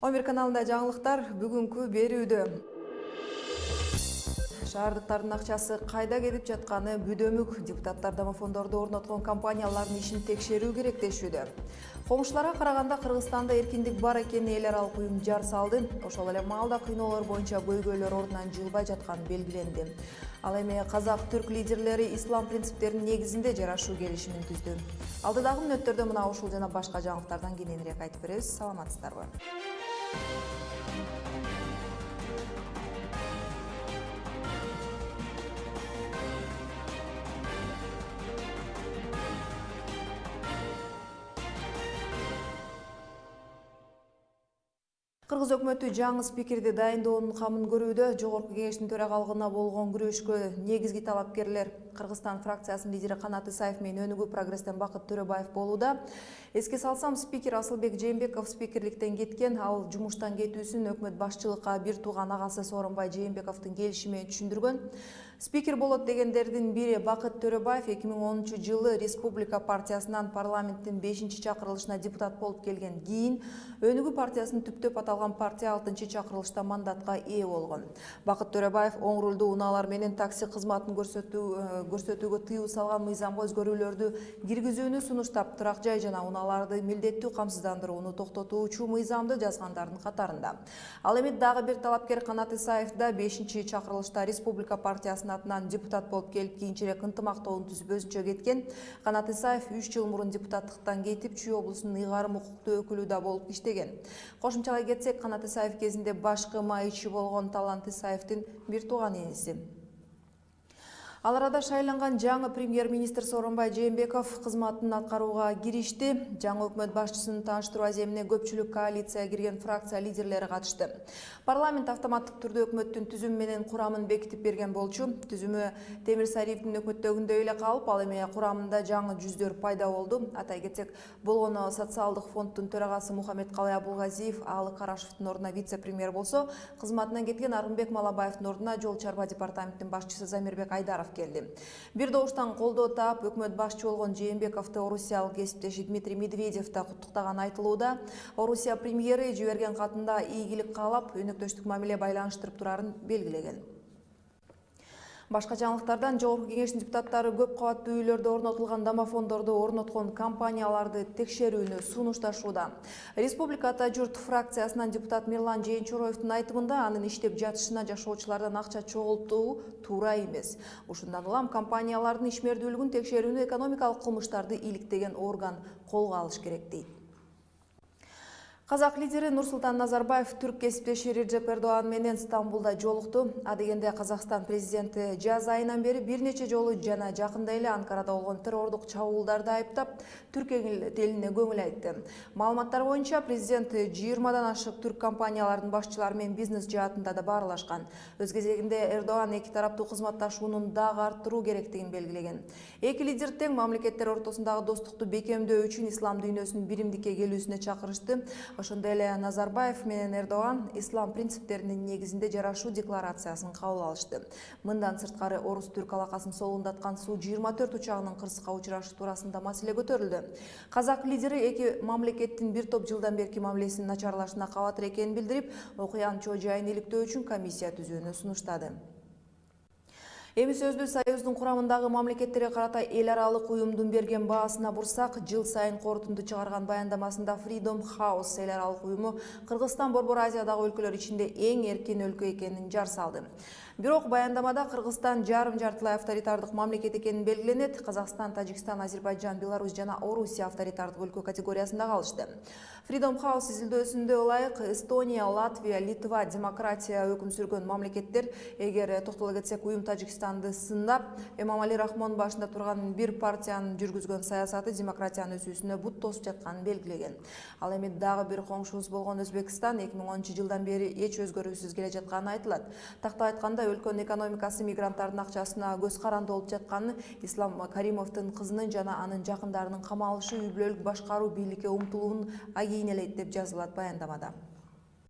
Omir kanalында жаңылыктар бүгүнкү берүүдө. Шаардыктардын акчасы кайда кетип жатканы бүдөмүк. Депутаттар домофондорду орноткон компаниялардын ишин текшерүү керек дешүүдө. Комуштарга караганда Кыргызстанда эркиндик бар экенин эл аралык уюм жар салды. Ошол эле маалда кыйноолор боюнча көйгөйлөр ордунан жылбай жатканы белгиленди. Ал эми казак-түрк лидерлери ислам принциптеринин негизинде жарашуу келишимин түздү. Алдыдагы мүнөттөрдө мына ушул жана башка жаңылыктардан кененирээк айтып беребиз. Саламатсыздарбы? Кыргыз өкмөтү жаңы спикерди дайындоонун камын көрүүдө. Жогорку кеңештин төрагалыгына болгон күрөшкө негизги талапкерлер Кыргызстан фракциясынын лидери Канат Исаев менен Өнүгүү прогресстен Бакыт Төрөбаев болууда. Эске салсам, спикер Асылбек Жээнбеков спикерликтен кеткен. Ал жумуштан кетүүсүн өкмөт башчылыкка бир тууган агасы Сооронбай Жээнбековдун келишими менен түшүндүргөн. Спикер болот дегендердин бири Бакыт Төрөбаев 2010-жылы Республика партиясынан парламенттин 5-чакырылышына депутат болуп келген. Кийин Өнүгүү партиясынын түптөп аталган партия 6-чакырылышта мандатка ээ болгон. Бакыт Төрөбаев оң рулдуу унаалар менен такси кызматын көрсөтүүгө тыюу салган мыйзамга өзгөрүүлөрдү киргизүүнү сунуштап, турак жай жана унааларды милдеттүү камсыздандырууну токтотуучу мыйзамды жазгандардын катарында. Ал эми дагы бир талапкер Канат Исаев да 5-чакырылышта Республика партиясынын атынан депутат болуп келип, кийинчерээк ынтымактоонун түзүп өзүнчө кеткен. Канат Исаев 3 жыл мурун депутаттыктан кетип, Чүй облусунун ыйгарым укуктуу өкүлү да болуп иштеген. Кошумчалай кетсек, Канат Исаев кезинде башкы майчы болгон Талант Исаевдин бир тууган иниси. Ал арада шайланган жаңы премьер-министр Сооронбай Жээнбеков кызматын аткарууга киришти. Жаңы өкмөт башчысын тааныштыруу аземине көпчүлүк коалицияга кирген фракция лидерлери катышты. Парламент автоматтык түрдө өкмөттүн түзүмү менен курамын бекитип берген болчу. Түзүмү Темир Сариевдин өкмөттөгүндөй эле калып, ал эми курамында жаңы жүздөр пайда болду. Атай кетсек, болгону социалдык фонддун төрагасы Мухаммедкалый Абулгазиев Аалы Карашевдин ордуна вице-премьер болсо, кызматынан кеткен Аргынбек Малабаевдин ордуна жол чарба департаментинин башчысы Замирбек Айдаров келди. Бир добуштан колдоо таап, өкмөт башчы болгон Жээнбековду орусиялык кесиптеши Дмитрий Медведев да куттуктаган айтылууда. Орусия премьери жиберген катында ийгилик каалап, өнөктөштүк мамиле байланыштырып турарын белгилеген. Башка жаңылыктардан, жогорку кеңештин депутаттары көп кабаттуу үйлөрдө орнотулган домофондорду орноткон компанияларды текшерүүнү сунушташууда. Республика Ата журт фракциясынан депутат Мирлан Жээнчороевдун айтымында, анын иштеп жатышына жашоочулардан акча чогултуу туура эмес. Ушундан улам компаниялардын ишмердүүлүгүн текшерүүнү экономикалык кылмыштарды иликтеген орган колго алыш керек дейт. Казак лидери Нурсултан Назарбаев түрк кесиптеши Реджеп Эрдоан менен Стамбулда жолукту. Адегенде Казакстан президенти жаз айынан бери бир нече жолу жана жакында эле Анкарада болгон террордук чабуулдарды айыптап, түрк элине көңүл айтты. Маалыматтар боюнча, президент 20дан ашык түрк компанияларынын башчылары менен бизнес жаатында да баарлашкан. Өз кезегинде Эрдоан эки тараптуу кызматташуунун дагы арттыруу керектигин белгилеген. Эки лидер тең мамлекеттер ортосундагы достукту бекемдөө үчүн ислам дүйнөсүнүн биримдикке келүүсүнө чакырышты. Ошондой эле Назарбаев менен Эрдоан ислам принциптеринин негизинде жарашуу декларациясын кабыл алышты. Мындан сырткары орус-түрк алакасын солуңдаткан Су-24 учагынын кырсыкка учурашы туурасында маселе көтөрүлдү. Казак лидери эки мамлекеттин бир топ жылдан берки мамилесинин начарлашына кабатыр экенин билдирип, окуянын чоо жайын иликтөө үчүн комиссия түзүүнү сунуштады. Эми сөздү Союздун курамындагы мамлекеттерге карата эл аралык уюмдун берген баасына бурсак, жыл сайын корутунду чыгарган баяндамасында Freedom House эл аралык уюму Кыргызстан Борбор Азиядагы өлкөлөр ичинде эң эркин өлкө экенин жар салды. Бирок баяндамада Кыргызстан жарым-жартылай авторитардык мамлекет экенин белгиленет. Казакстан, Тажикстан, Азербайджан, Беларусь жана Орусия авторитардык өлкө категориясында калышты. Freedom House изилдөөсүндө ылайык Эстония, Латвия, Литва демократия өкүм сүргөн мамлекеттер. Эгер токтоло кетсек, уюм Тажикстанды сындап, Эмомали Рахмон башында турган бир партиянын жүргүзгөн саясаты демократиянын өсүүсүнө бут тосуп жатканын белгилеген. Ал эми дагы бир коңшубуз болгон Өзбекстан 2010-жылдан бери эч өзгөрүүсүз келе жатканы айтылат. Такта айтканда, өлкөнүн экономикасы мигранттардын акчасына көз каранды болуп жатканын, Ислам Каримовдун кызынын жана анын жакындарынын камалышы үй бүлөлүк башкаруу бийликке умтулуун агийнелейт деп жазылат баяндамада.